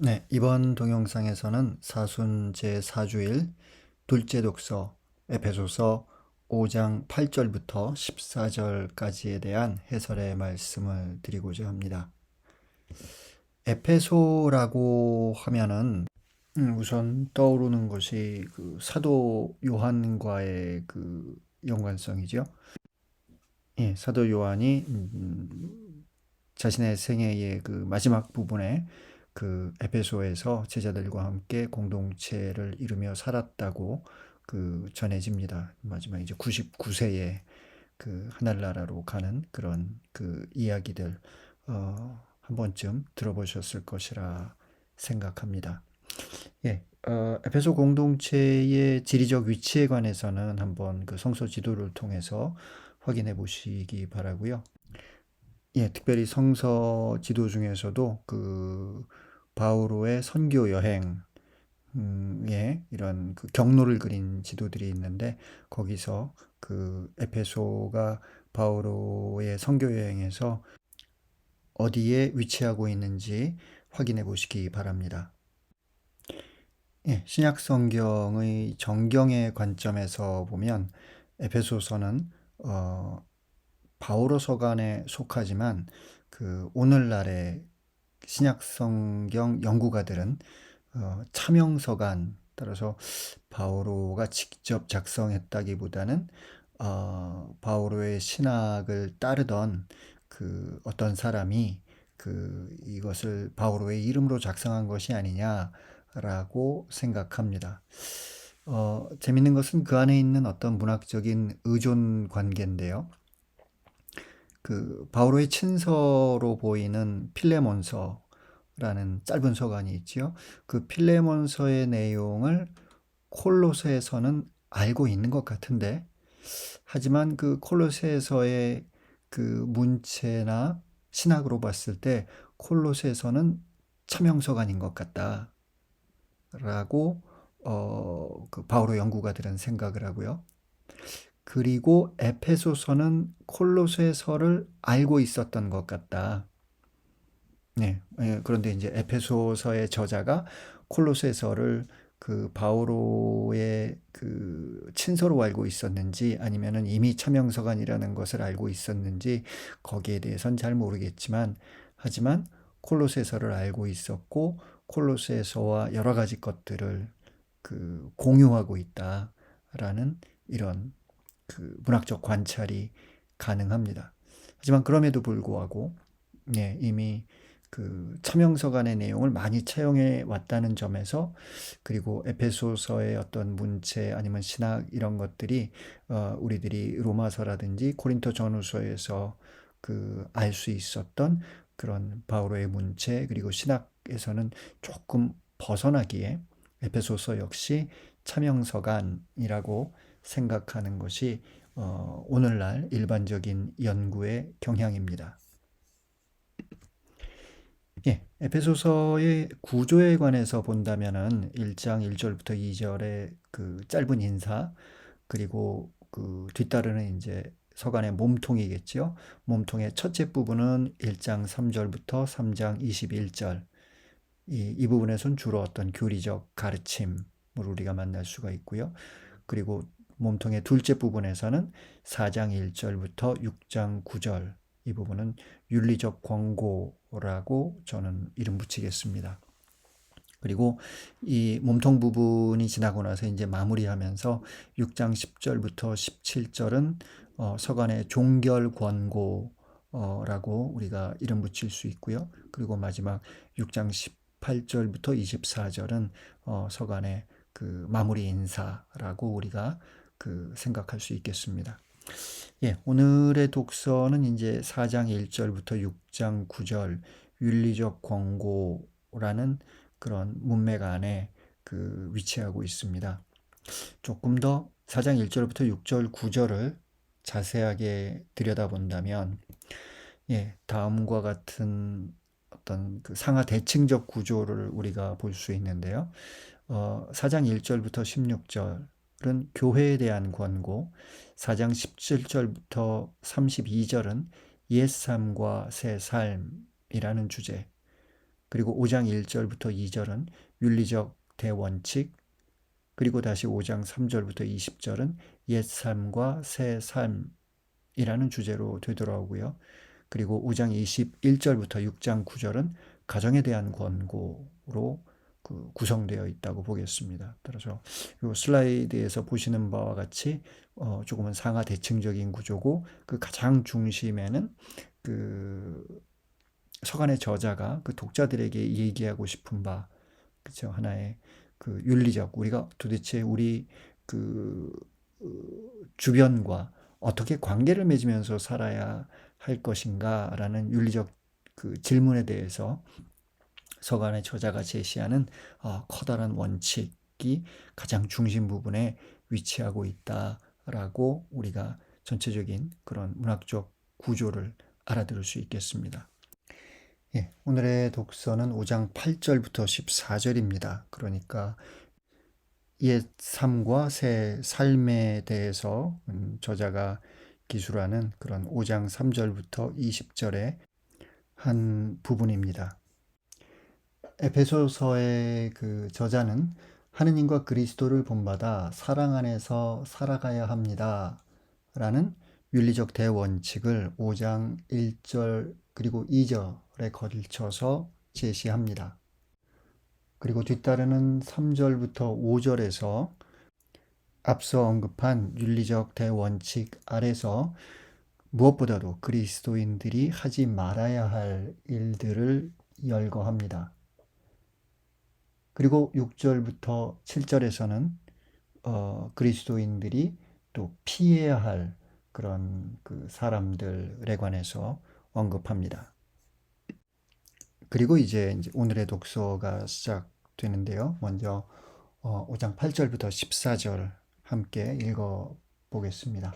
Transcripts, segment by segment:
네, 이번 동영상에서는 사순 제4주일 둘째 독서 에베소서 5장 8절부터 14절까지에 대한 해설의 말씀을 드리고자 합니다. 에페소라고 하면은 우선 떠오르는 것이 그 사도 요한과의 그 연관성이죠. 예, 사도 요한이 자신의 생애의 그 마지막 부분에 그 에베소에서 제자들과 함께 공동체를 이루며 살았다고 그 전해집니다. 마지막 이제 99세에 그 하늘나라로 가는 그런 그 이야기들 한 번쯤 들어보셨을 것이라 생각합니다. 예, 에페소 공동체의 지리적 위치에 관해서는 한번 그 성서 지도를 통해서 확인해 보시기 바라고요. 예, 특별히 성서 지도 중에서도 그 바오로의 선교 여행 예, 이런 그 경로를 그린 지도들이 있는데 거기서 그 에페소가 바오로의 선교 여행에서 어디에 위치하고 있는지 확인해 보시기 바랍니다. 예, 신약 성경의 정경의 관점에서 보면 에페소서는 바오로 서간에 속하지만 그 오늘날의 신약 성경 연구가들은 차명서간 따라서 바오로가 직접 작성했다기보다는 바오로의 신학을 따르던 그 어떤 사람이 그 이것을 바오로의 이름으로 작성한 것이 아니냐라고 생각합니다. 재밌는 것은 그 안에 있는 어떤 문학적인 의존 관계인데요. 그 바오로의 친서로 보이는 필레몬서라는 짧은 서간이 있지요. 그 필레몬서의 내용을 콜로새서는 알고 있는 것 같은데, 하지만 그 콜로새서의 그 문체나 신학으로 봤을 때 콜로새서는 차명서간인 것 같다라고 그 바오로 연구가들은 생각을 하고요. 그리고 에페소서는 콜로새서를 알고 있었던 것 같다. 네, 예, 그런데 이제 에페소서의 저자가 콜로새서를 그 바오로의 그 친서로 알고 있었는지 아니면은 이미 차명서간이라는 것을 알고 있었는지 거기에 대해서는 잘 모르겠지만 하지만 콜로새서를 알고 있었고 콜로새서와 여러 가지 것들을 그 공유하고 있다라는 이런 그 문학적 관찰이 가능합니다. 하지만 그럼에도 불구하고 예, 이미 그 차명서간의 내용을 많이 차용해 왔다는 점에서 그리고 에페소서의 어떤 문체 아니면 신학 이런 것들이 우리들이 로마서라든지 고린도 전후서에서 그 알 수 있었던 그런 바오로의 문체 그리고 신학에서는 조금 벗어나기에 에페소서 역시 차명서간이라고 생각하는 것이 오늘날 일반적인 연구의 경향입니다. 예, 에페소서의 구조에 관해서 본다면은 1장 1절부터 2절의 그 짧은 인사 그리고 그 뒤따르는 이제 서간의 몸통이겠죠. 몸통의 첫째 부분은 1장 3절부터 3장 21절 이 부분에선 주로 어떤 교리적 가르침을 우리가 만날 수가 있고요. 그리고 몸통의 둘째 부분에서는 4장 1절부터 6장 9절 이 부분은 윤리적 권고라고 저는 이름 붙이겠습니다. 그리고 이 몸통 부분이 지나고 나서 이제 마무리하면서 6장 10절부터 17절은 서간의 종결 권고라고 우리가 이름 붙일 수 있고요. 그리고 마지막 6장 18절부터 24절은 서간의 그 마무리 인사라고 우리가 그 생각할 수 있겠습니다. 예, 오늘의 독서는 이제 4장 1절부터 6장 9절 윤리적 권고라는 그런 문맥 안에 그 위치하고 있습니다. 조금 더 4장 1절부터 6절 9절을 자세하게 들여다본다면 예, 다음과 같은 어떤 그 상하 대칭적 구조를 우리가 볼 수 있는데요. 4장 1절부터 16절은 교회에 대한 권고, 4장 17절부터 32절은 옛 삶과 새 삶이라는 주제, 그리고 5장 1절부터 2절은 윤리적 대원칙, 그리고 다시 5장 3절부터 20절은 옛 삶과 새 삶이라는 주제로 되돌아오고요. 그리고 5장 21절부터 6장 9절은 가정에 대한 권고로 구성되어 있다고 보겠습니다. 따라서 이 슬라이드에서 보시는 바와 같이 조금은 상하 대칭적인 구조고, 그 가장 중심에는 그 서간의 저자가 그 독자들에게 얘기하고 싶은 바, 그죠? 하나의 그 윤리적, 우리가 도대체 우리 그 주변과 어떻게 관계를 맺으면서 살아야 할 것인가라는 윤리적 그 질문에 대해서 서간의 저자가 제시하는 커다란 원칙이 가장 중심 부분에 위치하고 있다라고 우리가 전체적인 그런 문학적 구조를 알아들을 수 있겠습니다. 예, 오늘의 독서는 5장 8절부터 14절입니다. 그러니까 옛 삶과 새 삶에 대해서 저자가 기술하는 그런 5장 3절부터 20절의 한 부분입니다. 에베소서의 그 저자는 하느님과 그리스도를 본받아 사랑 안에서 살아가야 합니다. 라는 윤리적 대원칙을 5장 1절 그리고 2절에 걸쳐서 제시합니다. 그리고 뒤따르는 3절부터 5절에서 앞서 언급한 윤리적 대원칙 아래서 무엇보다도 그리스도인들이 하지 말아야 할 일들을 열거합니다. 그리고 6절부터 7절에서는 그리스도인들이 또 피해야 할 그런 그 사람들에 관해서 언급합니다. 그리고 이제 오늘의 독서가 시작되는데요. 먼저 5장 8절부터 14절 함께 읽어보겠습니다.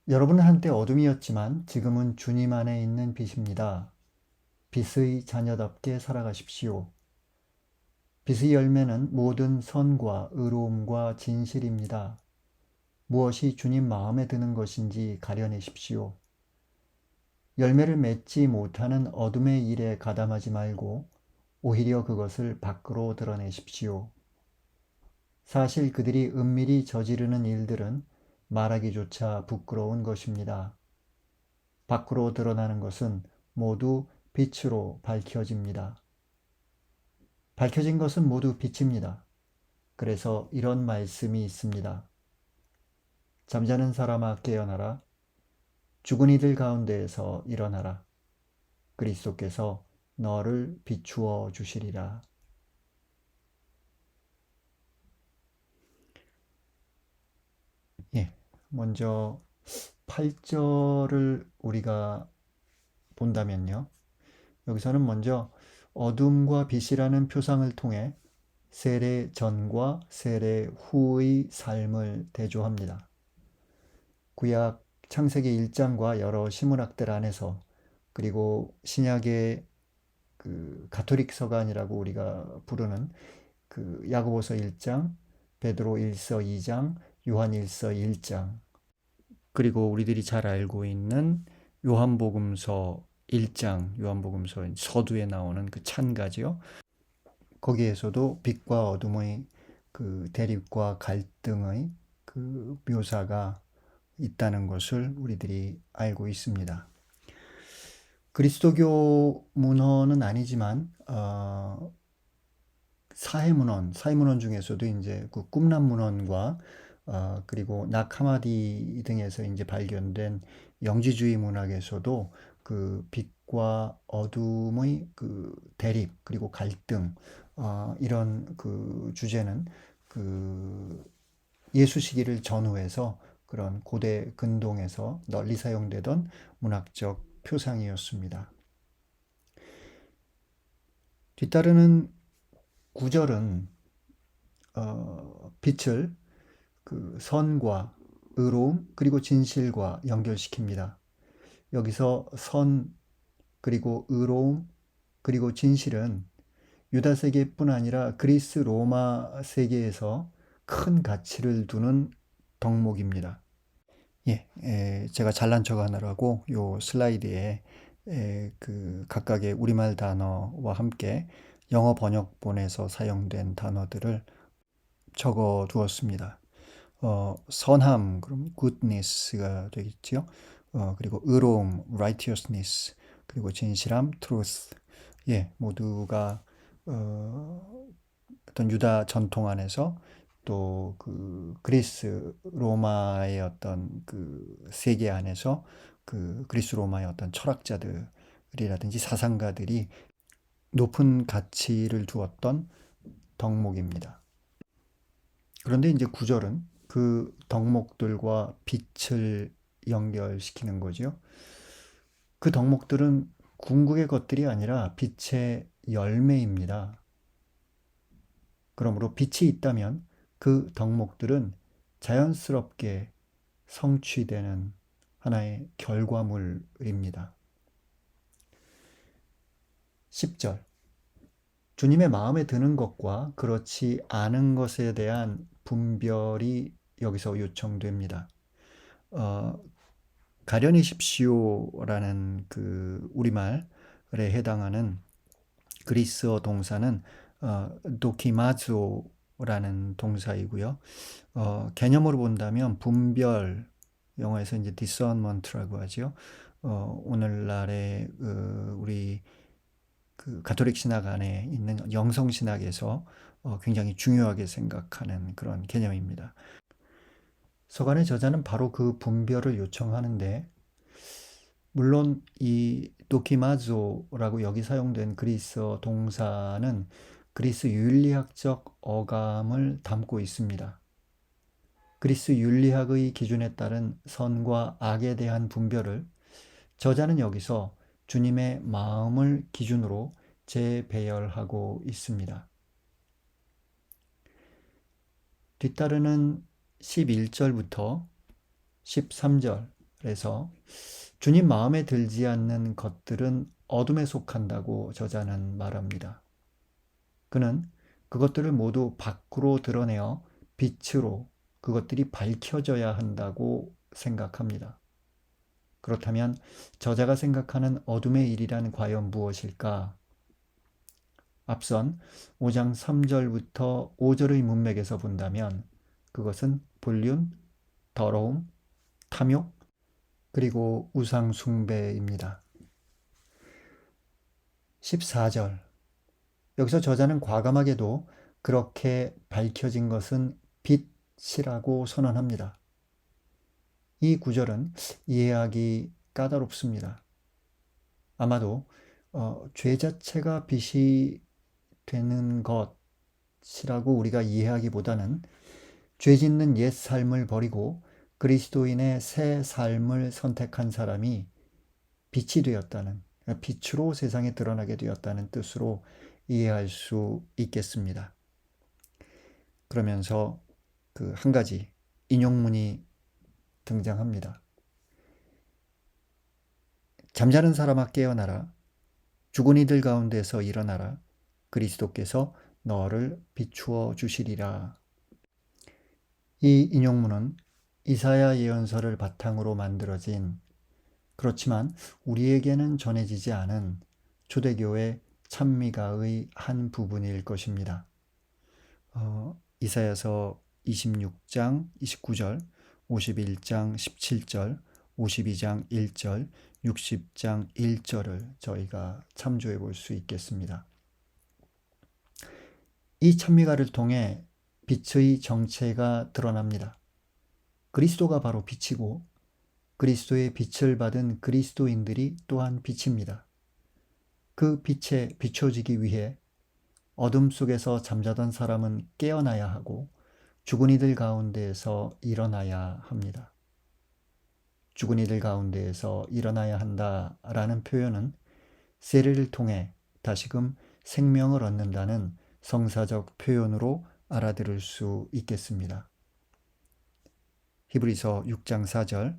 여러분은 한때 어둠이었지만 지금은 주님 안에 있는 빛입니다. 빛의 자녀답게 살아가십시오. 빛의 열매는 모든 선과 의로움과 진실입니다. 무엇이 주님 마음에 드는 것인지 가려내십시오. 열매를 맺지 못하는 어둠의 일에 가담하지 말고 오히려 그것을 밖으로 드러내십시오. 사실 그들이 은밀히 저지르는 일들은 말하기조차 부끄러운 것입니다. 밖으로 드러나는 것은 모두 빛으로 밝혀집니다. 밝혀진 것은 모두 빛입니다. 그래서 이런 말씀이 있습니다. 잠자는 사람아 깨어나라. 죽은 이들 가운데에서 일어나라. 그리스도께서 너를 비추어 주시리라. 예, 먼저 8절을 우리가 본다면요. 여기서는 먼저 어둠과 빛이라는 표상을 통해 세례 전과 세례 후의 삶을 대조합니다. 구약 창세기 1장과 여러 시문학들 안에서, 그리고 신약의 그 가톨릭 서간이라고 우리가 부르는 그 야고보서 1장, 베드로 1서 2장, 요한 1서 1장, 그리고 우리들이 잘 알고 있는 요한복음서 1장, 요한복음서 서두에 나오는 그 찬가지요. 거기에서도 빛과 어둠의 그 대립과 갈등의 그 묘사가 있다는 것을 우리들이 알고 있습니다. 그리스도교 문헌은 아니지만 사회문헌 중에서도 이제 그 꿈남 문헌과 그리고 낙 하마디 등에서 이제 발견된 영지주의 문학에서도 그 빛과 어둠의 그 대립 그리고 갈등, 이런 그 주제는 그 예수 시기를 전후해서 그런 고대 근동에서 널리 사용되던 문학적 표상이었습니다. 뒤따르는 구절은 빛을 그 선과 의로움 그리고 진실과 연결시킵니다. 여기서 선 그리고 의로움 그리고 진실은 유다 세계뿐 아니라 그리스 로마 세계에서 큰 가치를 두는 덕목입니다. 예, 제가 잘난 척 하느라고 요 슬라이드에 그 각각의 우리말 단어와 함께 영어 번역본에서 사용된 단어들을 적어 두었습니다. 선함, 그럼 goodness가 되겠지요. 그리고 의로움, righteousness, 그리고 진실함, truth. 예, 모두가 어떤 유다 전통 안에서 또 그 그리스 로마의 어떤 그 세계 안에서 그 그리스 로마의 어떤 철학자들이라든지 사상가들이 높은 가치를 두었던 덕목입니다. 그런데 이제 구절은 그 덕목들과 빛을 연결시키는 거죠. 그 덕목들은 궁극의 것들이 아니라 빛의 열매입니다. 그러므로 빛이 있다면 그 덕목들은 자연스럽게 성취되는 하나의 결과물입니다. 10절. 주님의 마음에 드는 것과 그렇지 않은 것에 대한 분별이 여기서 요청됩니다. 가련이십시오라는 그 우리말에 해당하는 그리스어 동사는 도키마조라는 동사이고요. 개념으로 본다면 분별, 영어에서 이제 discernment라고 하죠. 오늘날의 우리 그 가톨릭 신학 안에 있는 영성 신학에서 굉장히 중요하게 생각하는 그런 개념입니다. 서간의 저자는 바로 그 분별을 요청하는데, 물론 이 도키마조라고 여기 사용된 그리스어 동사는 그리스 윤리학적 어감을 담고 있습니다. 그리스 윤리학의 기준에 따른 선과 악에 대한 분별을 저자는 여기서 주님의 마음을 기준으로 재배열하고 있습니다. 뒤따르는 11절부터 13절에서 주님 마음에 들지 않는 것들은 어둠에 속한다고 저자는 말합니다. 그는 그것들을 모두 밖으로 드러내어 빛으로 그것들이 밝혀져야 한다고 생각합니다. 그렇다면 저자가 생각하는 어둠의 일이란 과연 무엇일까? 앞선 5장 3절부터 5절의 문맥에서 본다면 그것은 불륜, 더러움, 탐욕, 그리고 우상 숭배입니다. 14절. 여기서 저자는 과감하게도 그렇게 밝혀진 것은 빛이라고 선언합니다. 이 구절은 이해하기 까다롭습니다. 아마도 죄 자체가 빛이 되는 것이라고 우리가 이해하기보다는 죄 짓는 옛 삶을 버리고 그리스도인의 새 삶을 선택한 사람이 빛이 되었다는, 빛으로 세상에 드러나게 되었다는 뜻으로 이해할 수 있겠습니다. 그러면서 그 한 가지 인용문이 등장합니다. 잠자는 사람아 깨어나라. 죽은 이들 가운데서 일어나라. 그리스도께서 너를 비추어 주시리라. 이 인용문은 이사야 예언서를 바탕으로 만들어진, 그렇지만 우리에게는 전해지지 않은 초대교회 찬미가의 한 부분일 것입니다. 이사야서 26장 29절, 51장 17절, 52장 1절, 60장 1절을 저희가 참조해 볼 수 있겠습니다. 이 찬미가를 통해 빛의 정체가 드러납니다. 그리스도가 바로 빛이고 그리스도의 빛을 받은 그리스도인들이 또한 빛입니다. 그 빛에 비춰지기 위해 어둠 속에서 잠자던 사람은 깨어나야 하고 죽은 이들 가운데에서 일어나야 합니다. 죽은 이들 가운데에서 일어나야 한다라는 표현은 세례를 통해 다시금 생명을 얻는다는 성사적 표현으로 알아들을 수 있겠습니다. 히브리서 6장 4절,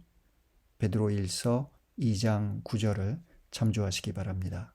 베드로일서 2장 9절을 참조하시기 바랍니다.